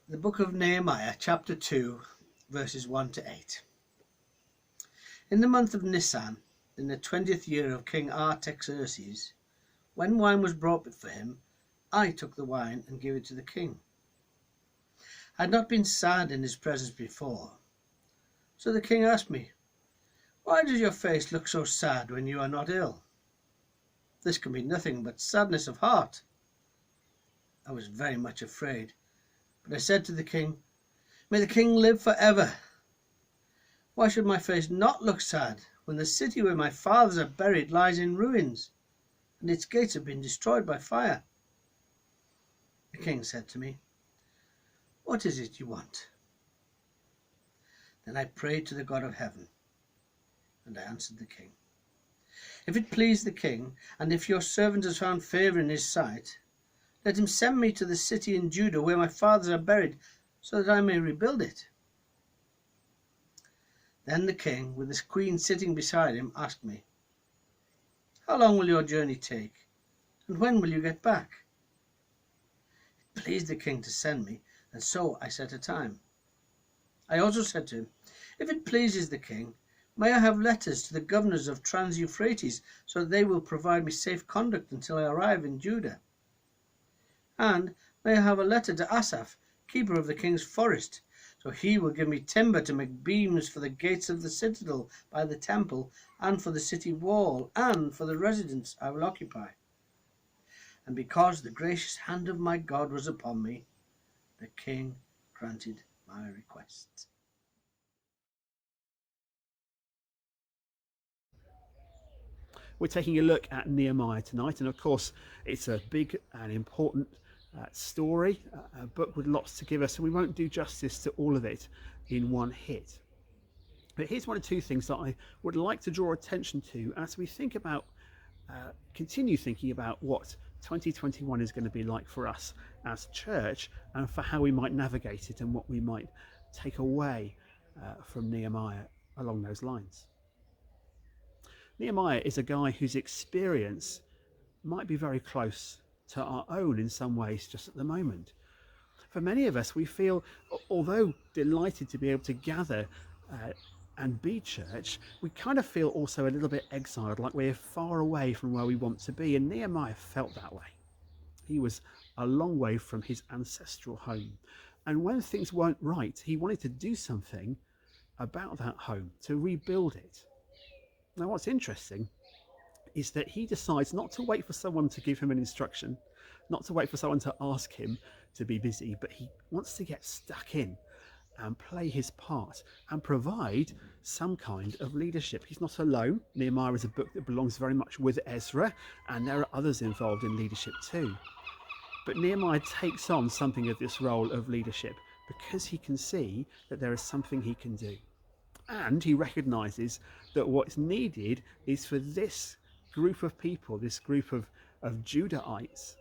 The book of Nehemiah, chapter 2, verses 1 to 8. In the month of Nisan, in the 20th year of King Artaxerxes, when wine was brought for him, I took the wine and gave it to the king. I had not been sad in his presence before. So the king asked me, "Why does your face look so sad when you are not ill? This can be nothing but sadness of heart." I was very much afraid, but I said to the king, "May the king live forever. Why should my face not look sad when the city where my fathers are buried lies in ruins, and its gates have been destroyed by fire?" The king said to me, "What is it you want?" Then I prayed to the God of heaven, and I answered the king, "If it please the king, and if your servant has found favour in his sight, let him send me to the city in Judah where my fathers are buried, so that I may rebuild it." Then the king, with the queen sitting beside him, asked me, "How long will your journey take, and when will you get back?" It pleased the king to send me, and so I set a time. I also said to him, "If it pleases the king, may I have letters to the governors of Trans-Euphrates, so that they will provide me safe conduct until I arrive in Judah? And may I have a letter to Asaph, keeper of the king's forest, so he will give me timber to make beams for the gates of the citadel by the temple, and for the city wall, and for the residence I will occupy." And because the gracious hand of my God was upon me, the king granted my request. We're taking a look at Nehemiah tonight, and of course it's a big and important story, a book with lots to give us, and we won't do justice to all of it in one hit. But here's one or two things that I would like to draw attention to as we think about, continue thinking about what 2021 is going to be like for us as church, and for how we might navigate it and what we might take away from Nehemiah along those lines. Nehemiah is a guy whose experience might be very close to our own in some ways just at the moment. For many of us, we feel, although delighted to be able to gather and be church, we kind of feel also a little bit exiled, like we're far away from where we want to be. And Nehemiah felt that way. He was a long way from his ancestral home. And when things weren't right, he wanted to do something about that home, to rebuild it. Now, what's interesting is that he decides not to wait for someone to give him an instruction, not to wait for someone to ask him to be busy, but he wants to get stuck in and play his part and provide some kind of leadership. He's not alone. Nehemiah is a book that belongs very much with Ezra, and there are others involved in leadership too. But Nehemiah takes on something of this role of leadership because he can see that there is something he can do. And he recognises that what's needed is for this group of people, this group of Judahites,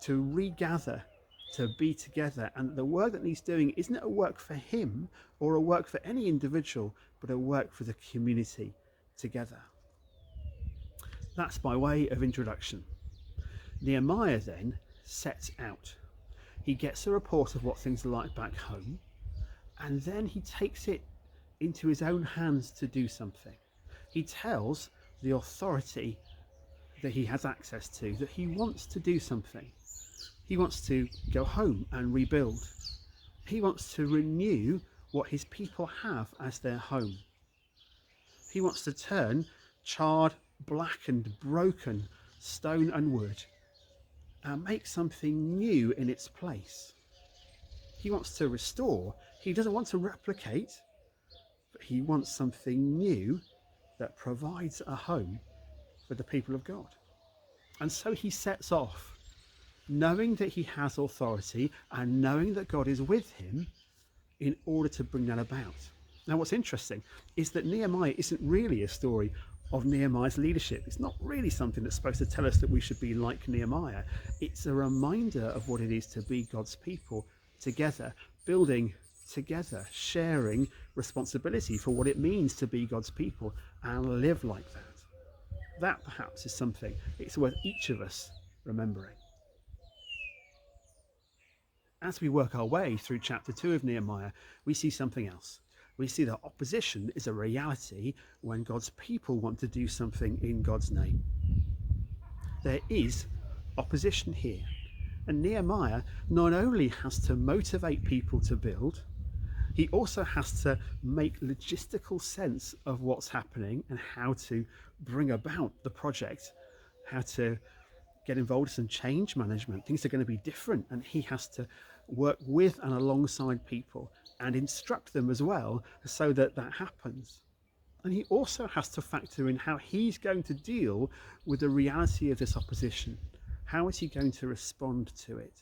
to regather, to be together. And the work that he's doing isn't a work for him or a work for any individual, but a work for the community together. That's by way of introduction. Nehemiah then sets out. He gets a report of what things are like back home, and then he takes it into his own hands to do something. He tells the authority that he has access to that he wants to do something. He wants to go home and rebuild. He wants to renew what his people have as their home. He wants to turn charred, blackened, broken stone and wood and make something new in its place. He wants to restore. He doesn't want to replicate, but he wants something new that provides a home for the people of God. And so he sets off, knowing that he has authority and knowing that God is with him in order to bring that about. Now, what's interesting is that Nehemiah isn't really a story of Nehemiah's leadership. It's not really something that's supposed to tell us that we should be like Nehemiah. It's a reminder of what it is to be God's people together, building together, sharing responsibility for what it means to be God's people and live like that. That perhaps is something it's worth each of us remembering. as we work our way through chapter 2 of Nehemiah, we see something else. We see that opposition is a reality when God's people want to do something in God's name. There is opposition here. And Nehemiah not only has to motivate people to build, he also has to make logistical sense of what's happening and how to bring about the project, how to get involved in some change management. Things are going to be different, and he has to work with and alongside people and instruct them as well so that that happens. And he also has to factor in how he's going to deal with the reality of this opposition. How is he going to respond to it?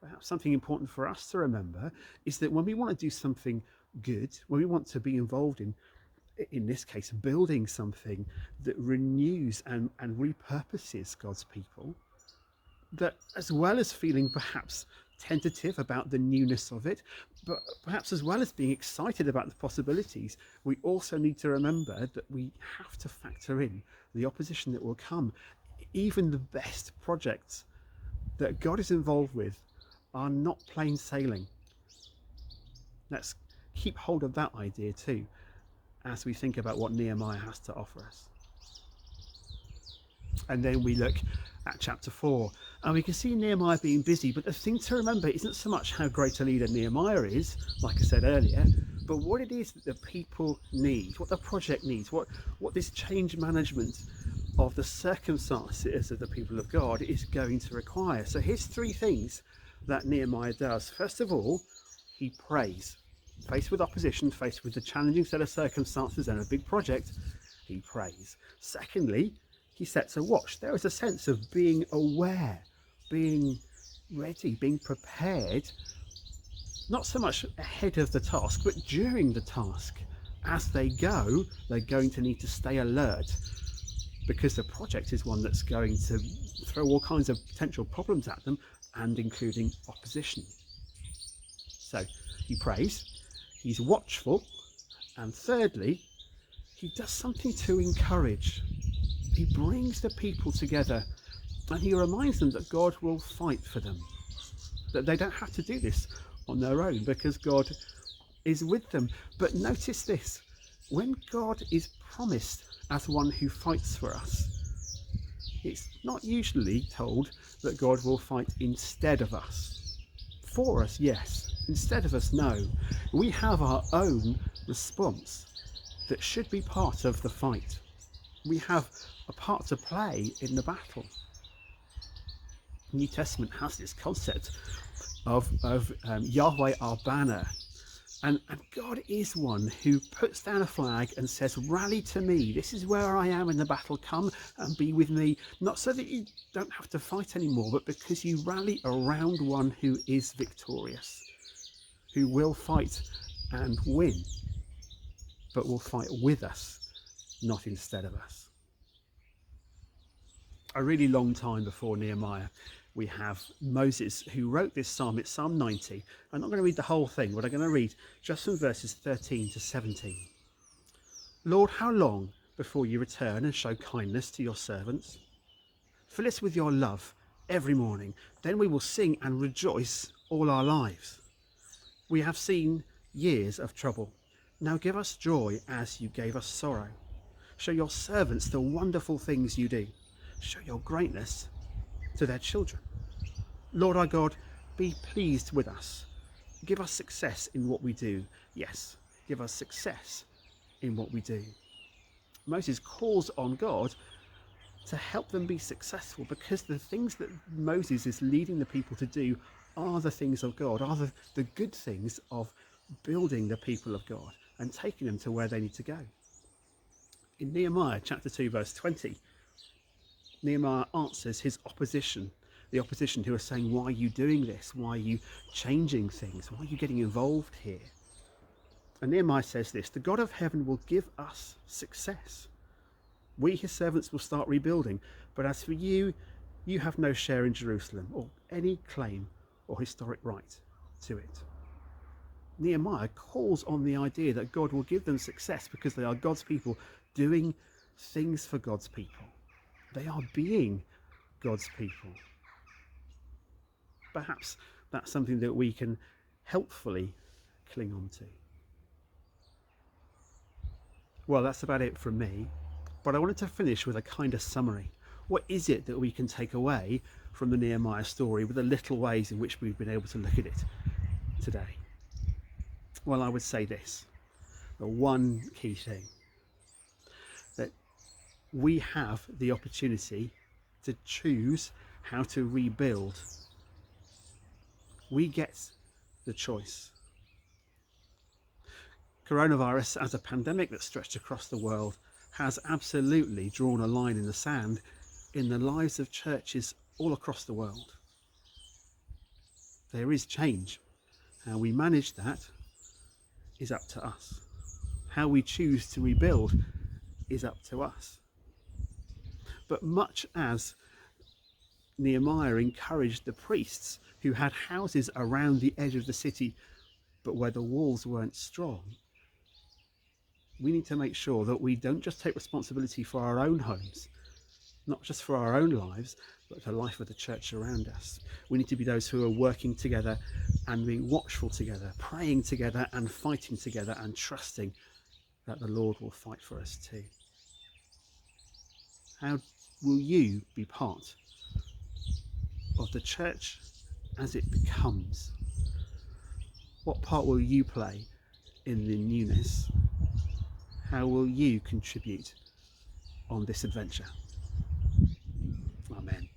Perhaps something important for us to remember is that when we want to do something good, when we want to be involved in this case, building something that renews and repurposes God's people, that as well as feeling perhaps tentative about the newness of it, but perhaps as well as being excited about the possibilities, we also need to remember that we have to factor in the opposition that will come. Even the best projects that God is involved with are not plain sailing. Let's keep hold of that idea too as we think about what Nehemiah has to offer us. And then we look at chapter 4, and we can see Nehemiah being busy, but the thing to remember isn't so much how great a leader Nehemiah is, like I said earlier, but what it is that the people need, what the project needs, what this change management of the circumstances of the people of God is going to require. So here's three things that Nehemiah does. First of all, he prays. Faced with opposition, faced with the challenging set of circumstances and a big project, he prays. Secondly, he sets a watch. There is a sense of being aware, being ready, being prepared, not so much ahead of the task, but during the task. As they go, they're going to need to stay alert, because the project is one that's going to throw all kinds of potential problems at them, and including opposition. So he prays, he's watchful, and thirdly, he does something to encourage. He brings the people together, and he reminds them that God will fight for them, that they don't have to do this on their own because God is with them. But notice this, when God is promised as one who fights for us, it's not usually told that God will fight instead of us. For us, yes. Instead of us, no. We have our own response that should be part of the fight. We have a part to play in the battle. The New Testament has this concept of Yahweh our banner. And God is one who puts down a flag and says, rally to me. This is where I am in the battle. Come and be with me. Not so that you don't have to fight anymore, but because you rally around one who is victorious, who will fight and win, but will fight with us, not instead of us. A really long time before Nehemiah, we have Moses, who wrote this psalm. It's Psalm 90. I'm not going to read the whole thing, but I'm going to read just from verses 13 to 17. Lord, how long before you return and show kindness to your servants? Fill us with your love every morning. Then we will sing and rejoice all our lives. We have seen years of trouble. Now give us joy as you gave us sorrow. Show your servants the wonderful things you do. Show your greatness to their children. Lord our God, be pleased with us. Give us success in what we do. Yes, give us success in what we do. Moses calls on God to help them be successful, because the things that Moses is leading the people to do are the things of God, are the good things of building the people of God and taking them to where they need to go. In Nehemiah chapter 2 verse 20, Nehemiah answers his opposition, the opposition who are saying, why are you doing this? Why are you changing things? Why are you getting involved here? And Nehemiah says this, the God of heaven will give us success. We, his servants, will start rebuilding. But as for you, you have no share in Jerusalem or any claim or historic right to it. Nehemiah calls on the idea that God will give them success because they are God's people doing things for God's people. They are being God's people. Perhaps That's something that we can helpfully cling on to. Well, that's about it from me, but I wanted to finish with a kind of summary. What is it that we can take away from the Nehemiah story with the little ways in which we've been able to look at it today? Well, I would say this, the one key thing, that we have the opportunity to choose how to rebuild. We get the choice. Coronavirus, as a pandemic that stretched across the world, has absolutely drawn a line in the sand in the lives of churches all across the world. There is change. How we manage that is up to us. How we choose to rebuild is up to us. But much as Nehemiah encouraged the priests who had houses around the edge of the city, but where the walls weren't strong, we need to make sure that we don't just take responsibility for our own homes, not just for our own lives, but the life of the church around us. We need to be those who are working together and being watchful together, praying together and fighting together, and trusting that the Lord will fight for us too. How will you be part of the church as it becomes? What part will you play in the newness? How will you contribute on this adventure? Amen.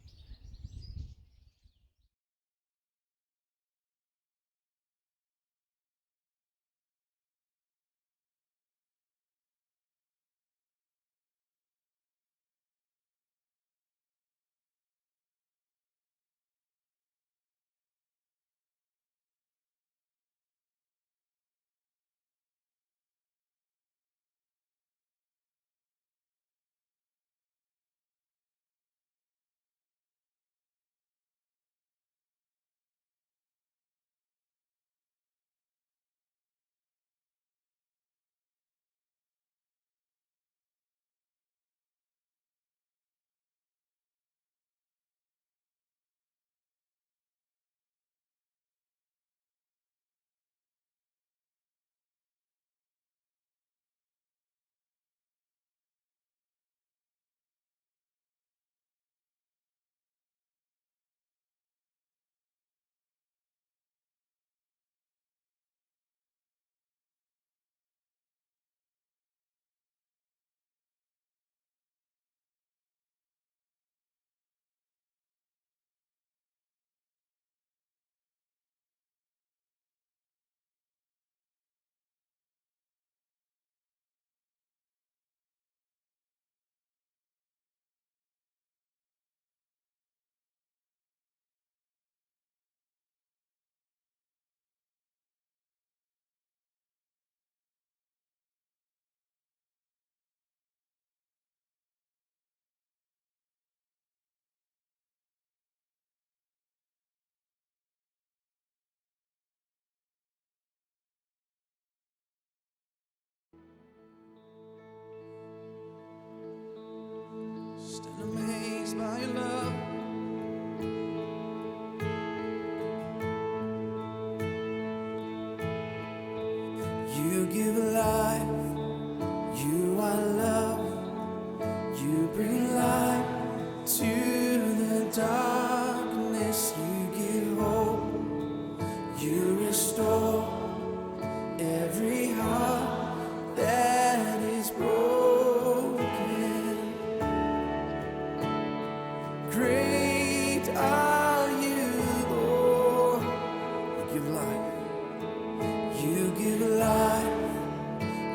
Stand amazed by your love. You give life, you are love. You bring light to the darkness. You give hope, you restore every heart that is broken. Great are you, Lord. You give life. You give life.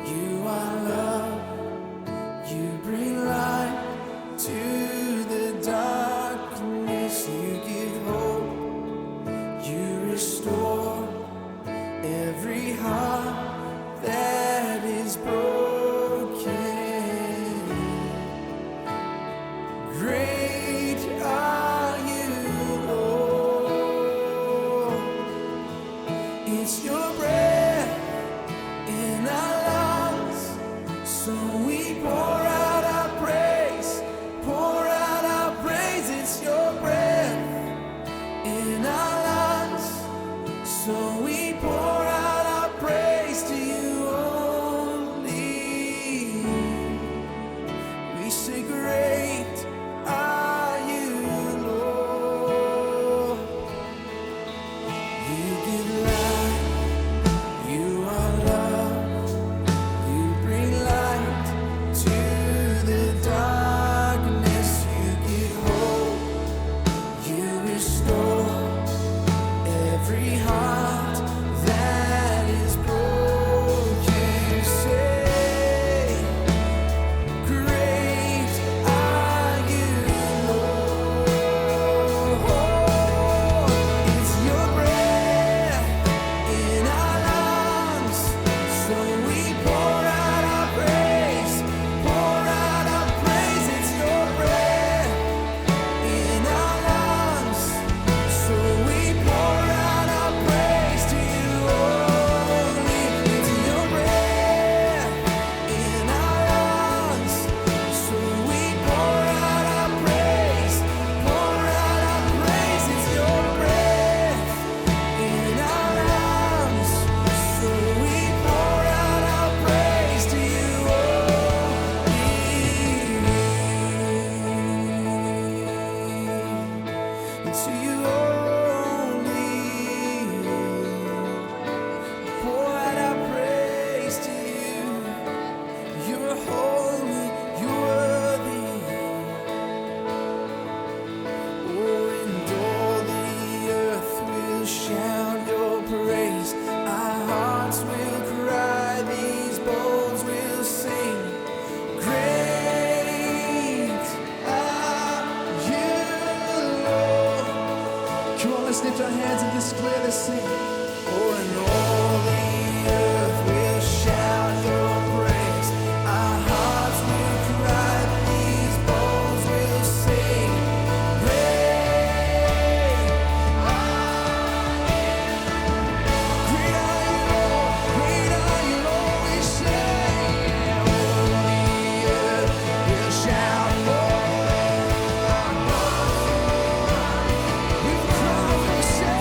You are love. You bring light to the darkness. You give hope. You restore every heart that is broken. Great are you, Lord. It's your breath in our lungs, so we pour out our praise, pour out our praise. It's your breath in our lungs, to sing. Oh, and all the earth will shout your praise. Our hearts will cry, these bones will sing. Great are you, Lord, we say. All the earth will shout, with crowds will sing.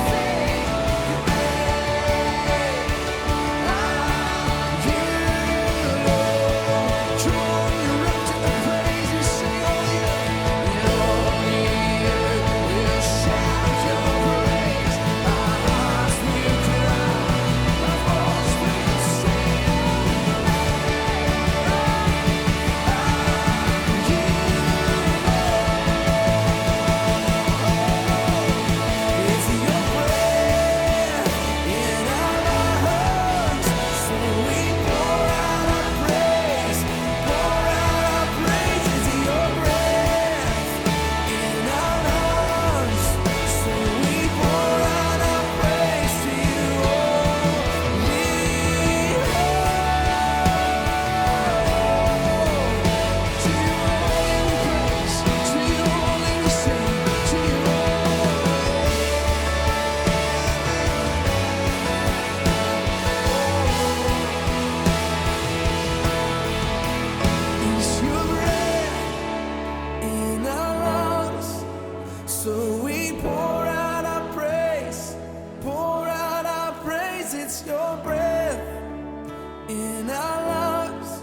So we pour out our praise, pour out our praise. It's your breath in our lungs.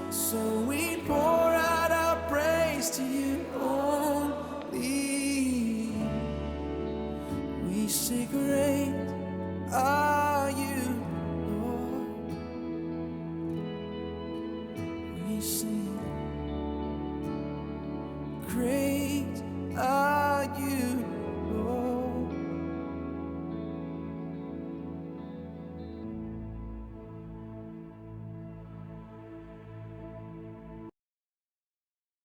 So we pour out our praise to you only. We say, great are you.